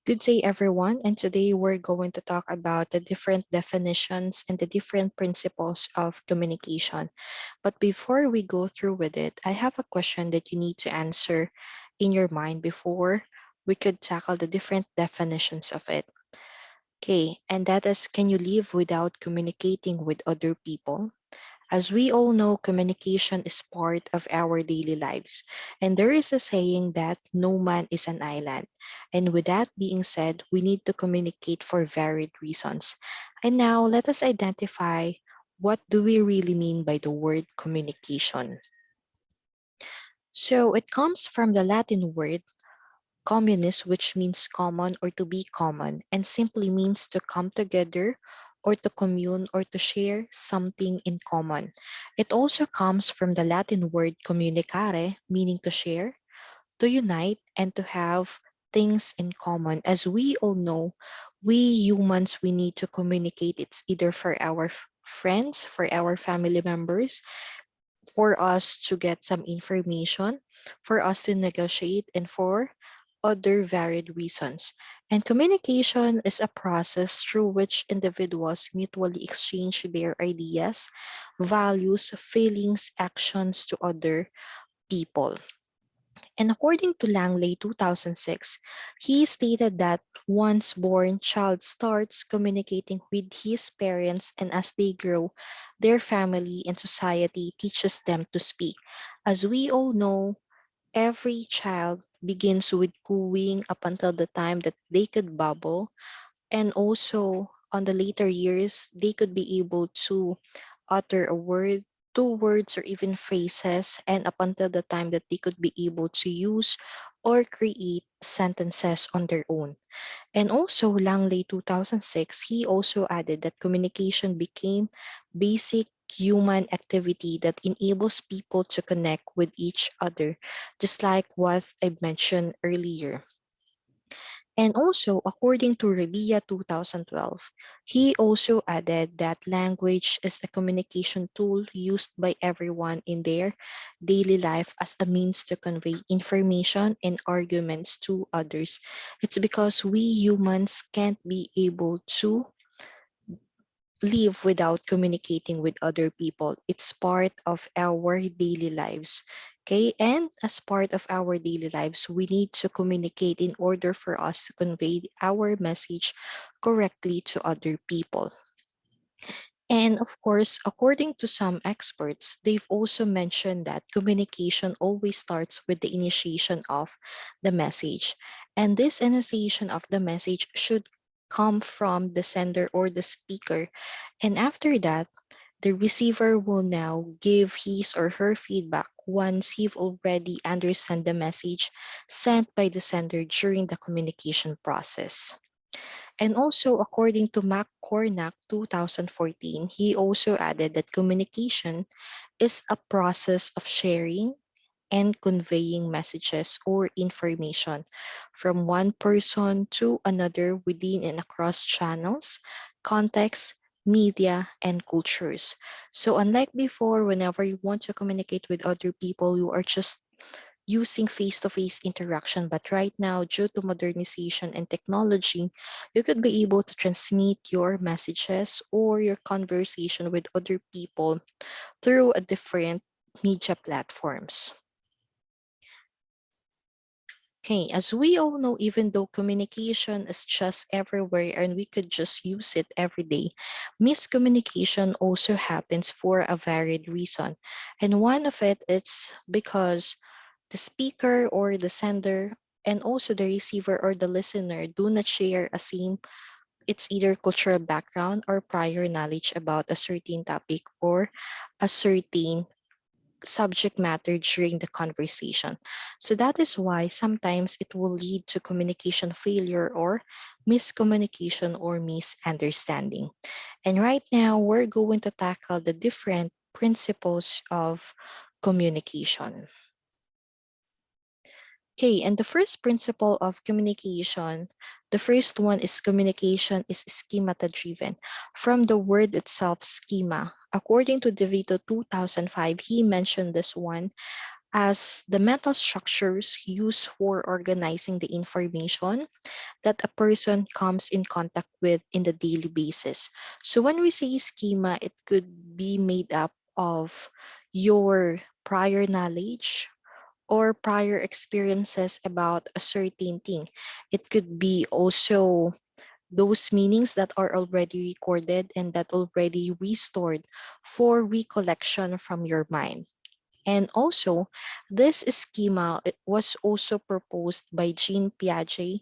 Good day, everyone. And today we're going to talk about the different definitions and the different principles of communication. But before we go through with it, I have a question that you need to answer in your mind before we could tackle the different definitions of it. Okay, and that is, can you live without communicating with other people? As we all know, communication is part of our daily lives. And there is a saying that no man is an island. And with that being said, we need to communicate for varied reasons. And now let us identify what do we really mean by the word communication. So it comes from the Latin word communis, which means common or to be common, and simply means to come together or to commune or to share something in common. It also comes from the Latin word communicare, meaning to share, to unite, and to have things in common. As we all know, we humans, we need to communicate. It's either for our friends, for our family members, for us to get some information, for us to negotiate, and for other varied reasons. And communication is a process through which individuals mutually exchange their ideas, values, feelings, actions to other people. And according to Langley 2006, he stated that once born child starts communicating with his parents, and as they grow, their family and society teaches them to speak. As we all know, every child begins with cooing up until the time that they could babble, and also on the later years, they could be able to utter a word, two words, or even phrases, and up until the time that they could be able to use or create sentences on their own. And also, Langley 2006, he also added that communication became basic human activity that enables people to connect with each other, just like what I mentioned earlier. And also, according to Revilla 2012, he also added that language is a communication tool used by everyone in their daily life as a means to convey information and arguments to others. It's because we humans can't be able to live without communicating with other people. It's part of our daily lives. Okay, and as part of our daily lives, we need to communicate in order for us to convey our message correctly to other people. And of course, according to some experts, they've also mentioned that communication always starts with the initiation of the message. And this initiation of the message should come from the sender or the speaker. And after that, the receiver will now give his or her feedback once he've already understand the message sent by the sender during the communication process. And also, according to Mac Cornack 2014, he also added that communication is a process of sharing and conveying messages or information from one person to another within and across channels, contexts, media, and cultures. So unlike before, whenever you want to communicate with other people, you are just using face-to-face interaction. But right now, due to modernization and technology, you could be able to transmit your messages or your conversation with other people through a different media platforms. Okay, as we all know, even though communication is just everywhere and we could just use it every day, miscommunication also happens for a varied reason. And one of it is because the speaker or the sender and also the receiver or the listener do not share a same, it's either cultural background or prior knowledge about a certain topic or a certain subject matter during the conversation. So that is why sometimes it will lead to communication failure or miscommunication or misunderstanding. And right now, we're going to tackle the different principles of communication. Okay, and the first principle of communication, the first one is communication is schemata driven. From the word itself, schema. According to DeVito 2005, he mentioned this one. as the mental structures used for organizing the information that a person comes in contact with in the daily basis. So when we say schema, it could be made up of your prior knowledge or prior experiences about a certain thing. It could be also those meanings that are already recorded and that already restored for recollection from your mind. And also, this schema it was also proposed by Jean Piaget,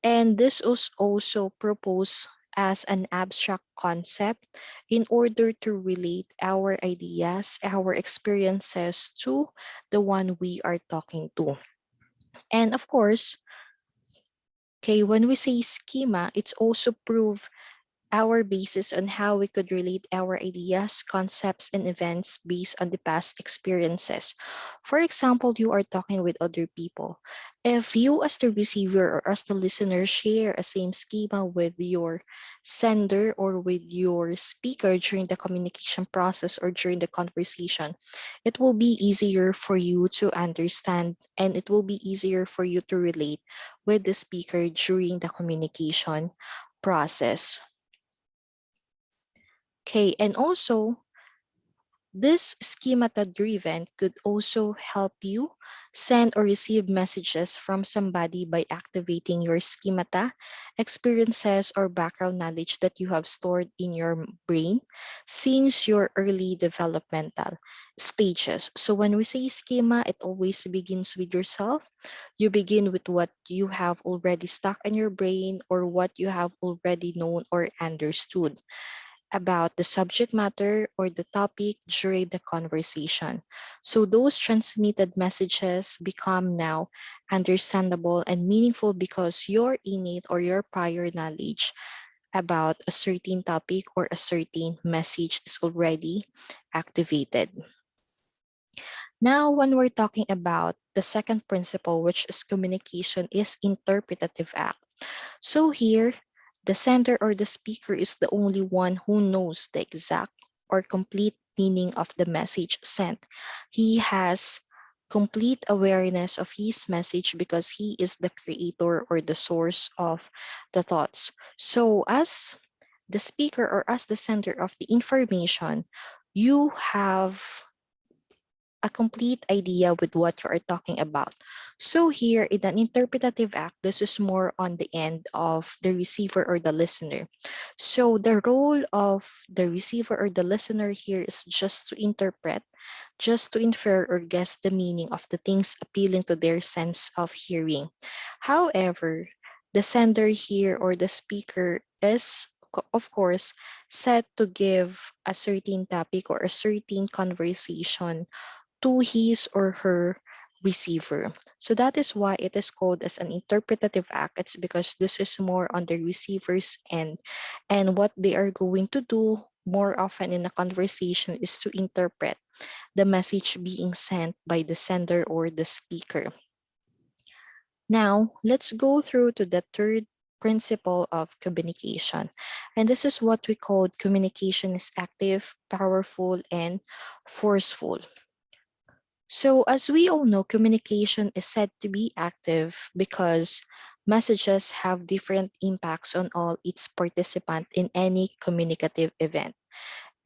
and this was also proposed as an abstract concept in order to relate our ideas, our experiences to the one we are talking to. And of course, okay, when we say schema, it's also proof our basis on how we could relate our ideas, concepts, and events based on the past experiences. For example, you are talking with other people. If you, as the receiver or as the listener, share a same schema with your sender or with your speaker during the communication process or during the conversation, it will be easier for you to understand and it will be easier for you to relate with the speaker during the communication process. Okay, and also this schemata driven could also help you send or receive messages from somebody by activating your schemata, experiences, or background knowledge that you have stored in your brain since your early developmental stages. So when we say schema, it always begins with yourself. You begin with what you have already stuck in your brain or what you have already known or understood about the subject matter or the topic during the conversation. So those transmitted messages become now understandable and meaningful because your innate or your prior knowledge about a certain topic or a certain message is already activated. Now, when we're talking about the second principle, which is communication, is interpretative act. So here, the sender or the speaker is the only one who knows the exact or complete meaning of the message sent. He has complete awareness of his message because he is the creator or the source of the thoughts. So as the speaker or as the sender of the information, you have a complete idea with what you are talking about. So here in an interpretative act, this is more on the end of the receiver or the listener. So the role of the receiver or the listener here is just to interpret, just to infer or guess the meaning of the things appealing to their sense of hearing. However, the sender here or the speaker is of course set to give a certain topic or a certain conversation to his or her receiver. So that is why it is called as an interpretative act. It's because this is more on the receiver's end. And what they are going to do more often in a conversation is to interpret the message being sent by the sender or the speaker. Now, let's go through to the third principle of communication. And this is what we call communication is active, powerful, and forceful. So, as we all know, communication is said to be active because messages have different impacts on all its participants in any communicative event.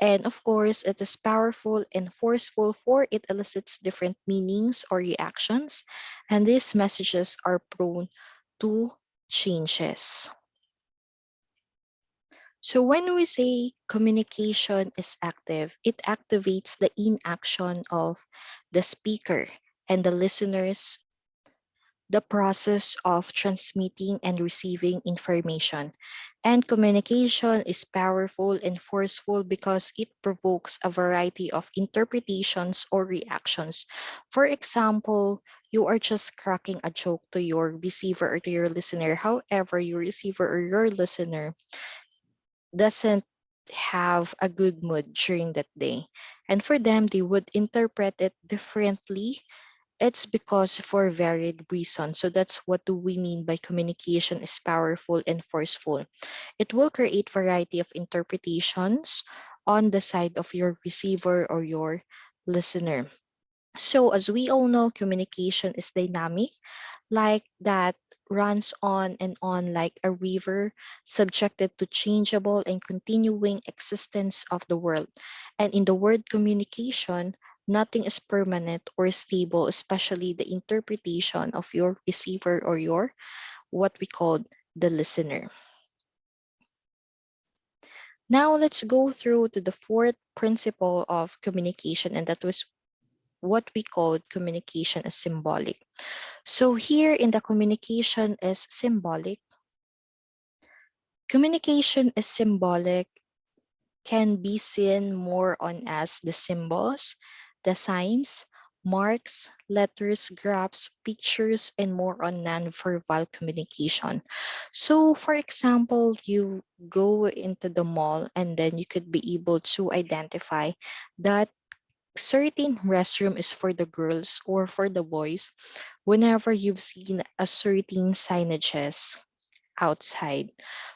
And of course, it is powerful and forceful for it elicits different meanings or reactions, and these messages are prone to changes. So when we say communication is active, it activates the inaction of the speaker and the listeners, the process of transmitting and receiving information. And communication is powerful and forceful because it provokes a variety of interpretations or reactions. For example, you are just cracking a joke to your receiver or to your listener. However, your receiver or your listener doesn't have a good mood during that day. And for them, they would interpret it differently. It's because for varied reasons. So that's what do we mean by communication is powerful and forceful. It will create variety of interpretations on the side of your receiver or your listener. So as we all know, communication is dynamic, like that runs on and on like a river, subjected to changeable and continuing existence of the world. And in the word communication, nothing is permanent or stable, especially the interpretation of your receiver or your what we call the listener. Now let's go through to the fourth principle of communication, and that was what we call communication as symbolic. So here in the communication is symbolic. Communication is symbolic can be seen more on as the symbols, the signs, marks, letters, graphs, pictures, and more on non-verbal communication. So for example, you go into the mall and then you could be able to identify that certain restroom is for the girls or for the boys whenever you've seen a certain signages outside.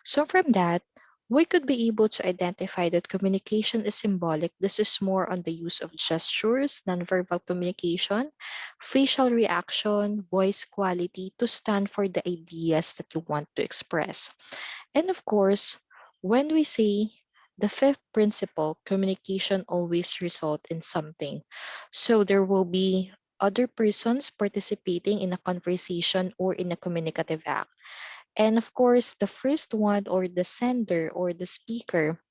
So from that, we could be able to identify that communication is symbolic. This is more on the use of gestures, nonverbal communication, facial reaction, voice quality to stand for the ideas that you want to express. And of course, when we say the fifth principle, communication always result in something. So there will be other persons participating in a conversation or in a communicative act. And of course, the first one or the sender or the speaker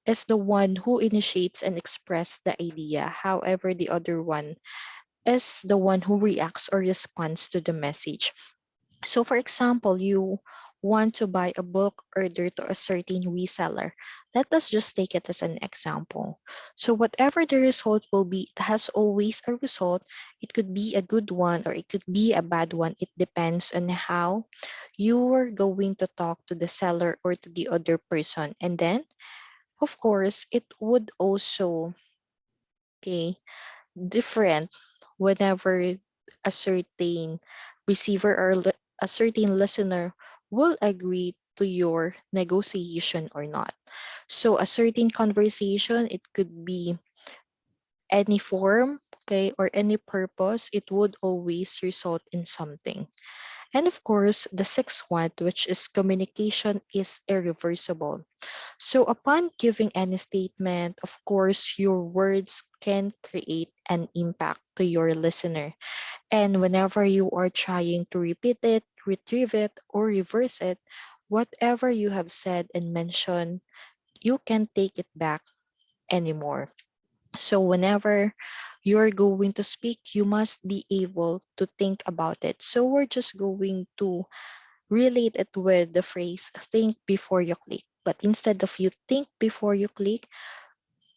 is the one who initiates and expresses the idea. However, the other one is the one who reacts or responds to the message. So for example, you want to buy a bulk order to a certain reseller. Let us just take it as an example. So whatever the result will be, it has always a result. It could be a good one or it could be a bad one. It depends on how you are going to talk to the seller or to the other person. And then, of course, it would also, okay, different whenever a certain receiver or a certain listener will agree to your negotiation or not. So a certain conversation, it could be any form, okay, or any purpose, it would always result in something. And of course, the sixth one, which is communication is irreversible. So upon giving any statement, of course, your words can create an impact to your listener. And whenever you are trying to repeat it, retrieve it, or reverse it, whatever you have said and mentioned, you can take it back anymore. So whenever you're going to speak, you must be able to think about it. So we're just going to relate it with the phrase think before you click. But instead of you think before you click,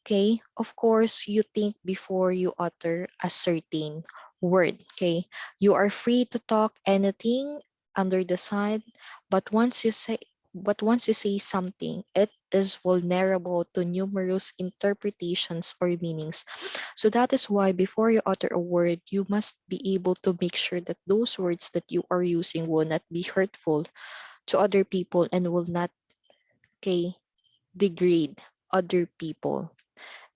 okay, of course, you think before you utter a certain word, okay? You are free to talk anything under the sun, but once you say something, it is vulnerable to numerous interpretations or meanings. So that is why before you utter a word, you must be able to make sure that those words that you are using will not be hurtful to other people and will not, okay, degrade other people.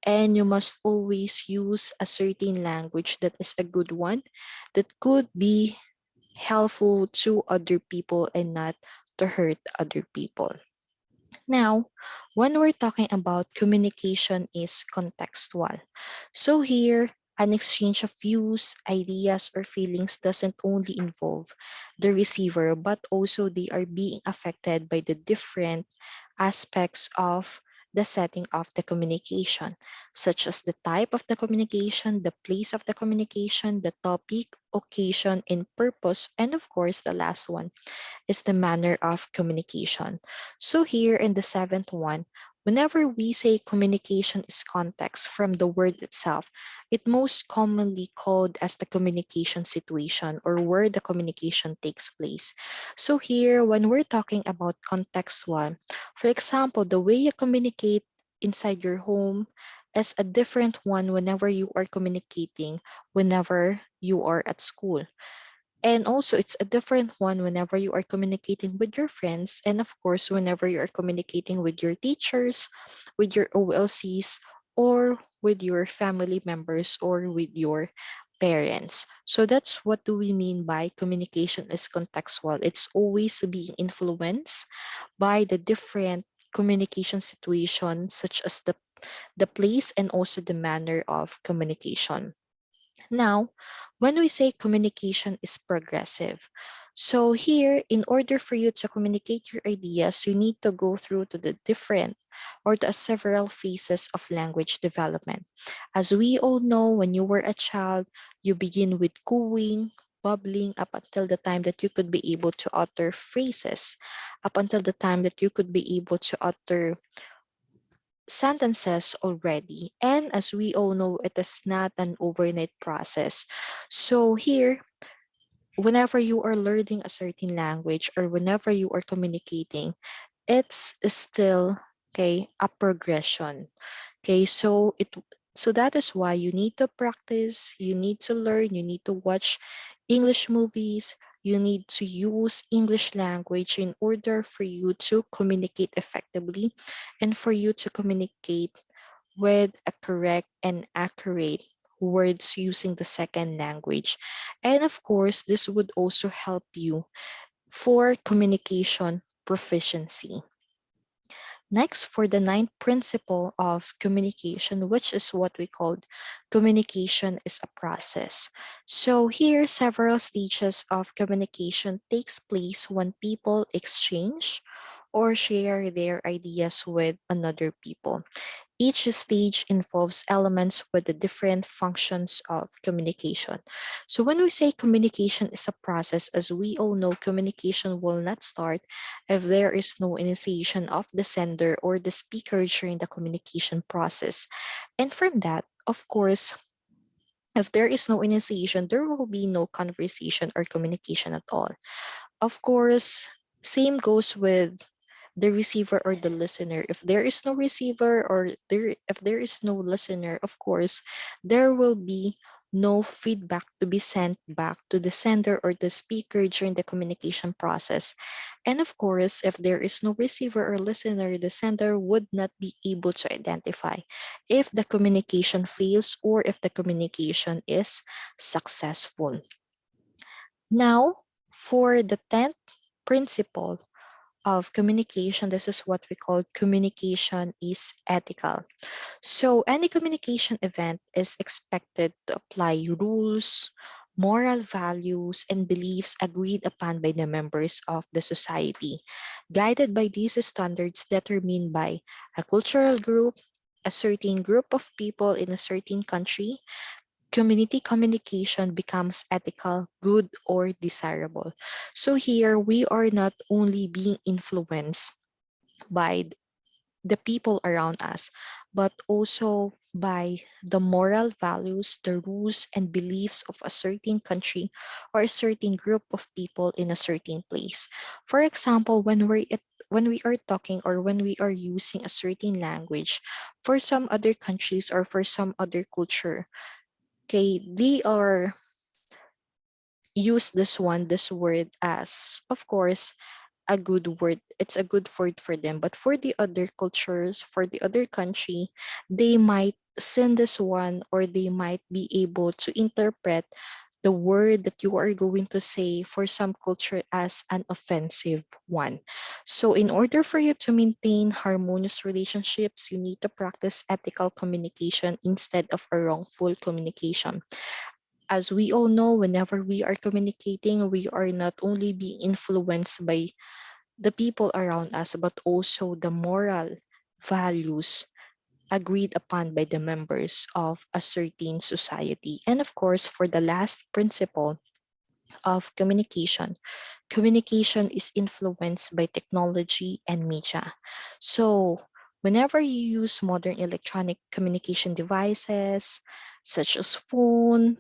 And you must always use a certain language that is a good one that could be helpful to other people and not to hurt other people. Now, when we're talking about communication is contextual. So here, an exchange of views, ideas, or feelings doesn't only involve the receiver, but also they are being affected by the different aspects of the setting of the communication, such as the type of the communication, the place of the communication, the topic, occasion, and purpose, and of course, the last one is the manner of communication. So here in the seventh one, whenever we say communication is context from the word itself, it most commonly called as the communication situation or where the communication takes place. So here, when we're talking about contextual, for example, the way you communicate inside your home is a different one whenever you are communicating whenever you are at school. And also, it's a different one whenever you are communicating with your friends, and of course, whenever you are communicating with your teachers, with your OLCs, or with your family members, or with your parents. So that's what do we mean by communication is contextual. It's always being influenced by the different communication situations, such as the place and also the manner of communication. Now, when we say communication is progressive, so here, in order for you to communicate your ideas, you need to go through to the different or the several phases of language development. As we all know, when you were a child, you begin with cooing, bubbling up until the time that you could be able to utter phrases, up until the time that you could be able to utter sentences already. And as we all know, it is not an overnight process. So here, whenever you are learning a certain language or whenever you are communicating, it's still a progression. So that is why you need to practice, you need to learn, you need to watch English movies, you need to use English language in order for you to communicate effectively and for you to communicate with a correct and accurate words using the second language. And of course, this would also help you for communication proficiency. Next, for the ninth principle of communication, which is what we call communication is a process. So here, several stages of communication takes place when people exchange or share their ideas with another people. Each stage involves elements with the different functions of communication. So when we say communication is a process, as we all know, communication will not start if there is no initiation of the sender or the speaker during the communication process. And from that, of course, if there is no initiation, there will be no conversation or communication at all. Of course, same goes with the receiver or the listener. If there is no receiver or if there is no listener, of course, there will be no feedback to be sent back to the sender or the speaker during the communication process. And of course, if there is no receiver or listener, the sender would not be able to identify if the communication fails or if the communication is successful. Now, for the 10th principle of communication, this is what we call communication is ethical. So, any communication event is expected to apply rules, moral values, and beliefs agreed upon by the members of the society, guided by these standards determined by a cultural group, a certain group of people in a certain country. Community communication becomes ethical, good, or desirable. So here we are not only being influenced by the people around us, but also by the moral values, the rules and beliefs of a certain country or a certain group of people in a certain place. For example, when we are talking or when we are using a certain language for some other countries or for some other culture, they are use this word as, of course, a good word. It's a good word for them. But for the other cultures, for the other country, they might send this one or they might be able to interpret the word that you are going to say for some culture as an offensive one. So in order for you to maintain harmonious relationships, you need to practice ethical communication instead of a wrongful communication. As we all know, whenever we are communicating, we are not only being influenced by the people around us, but also the moral values agreed upon by the members of a certain society. And of course, for the last principle of communication, communication is influenced by technology and media. So, whenever you use modern electronic communication devices such as phone,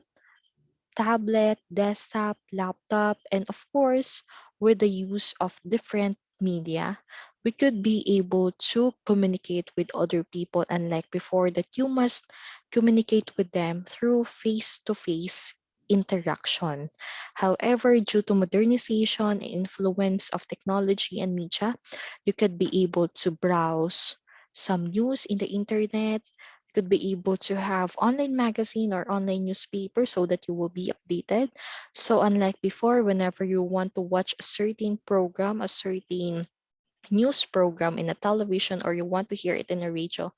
tablet, desktop, laptop, and of course, with the use of different media, we could be able to communicate with other people, unlike before that you must communicate with them through face-to-face interaction. However, due to modernization and influence of technology and media, you could be able to browse some news in the internet, could be able to have online magazine or online newspaper so that you will be updated. So unlike before, whenever you want to watch a certain program, a certain news program in a television, or you want to hear it in a radio,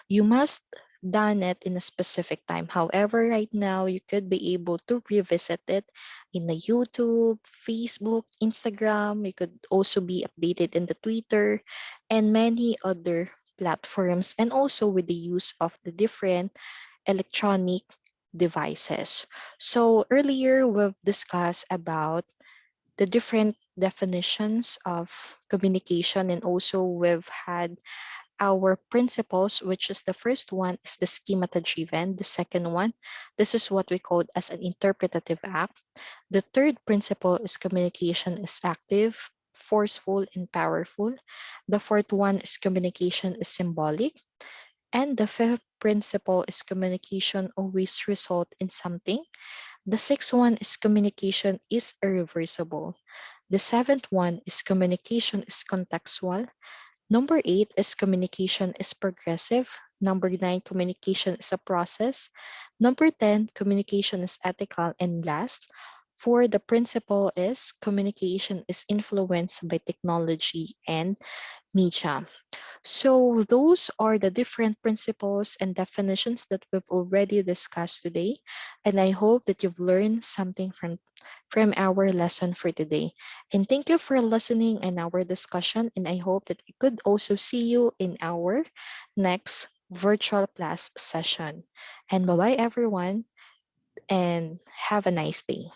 you must done it in a specific time. However, right now you could be able to revisit it in the YouTube, Facebook, Instagram. You could also be updated in the Twitter and many other platforms, and also with the use of the different electronic devices. So earlier we've discussed about the different definitions of communication, and also we've had our principles, which is the first one is the schemata driven. The second one, this is what we call as an interpretative act. The third principle is communication is active, forceful, and powerful. The fourth one is communication is symbolic. And the fifth principle is communication always result in something. The sixth one is communication is irreversible. The seventh one is communication is contextual. Number eight is communication is progressive. Number nine, communication is a process. Number 10, communication is ethical. And last, for the principle is communication is influenced by technology and media. So those are the different principles and definitions that we've already discussed today. And I hope that you've learned something from our lesson for today. And thank you for listening in our discussion. And I hope that we could also see you in our next virtual class session. And bye-bye everyone, and have a nice day.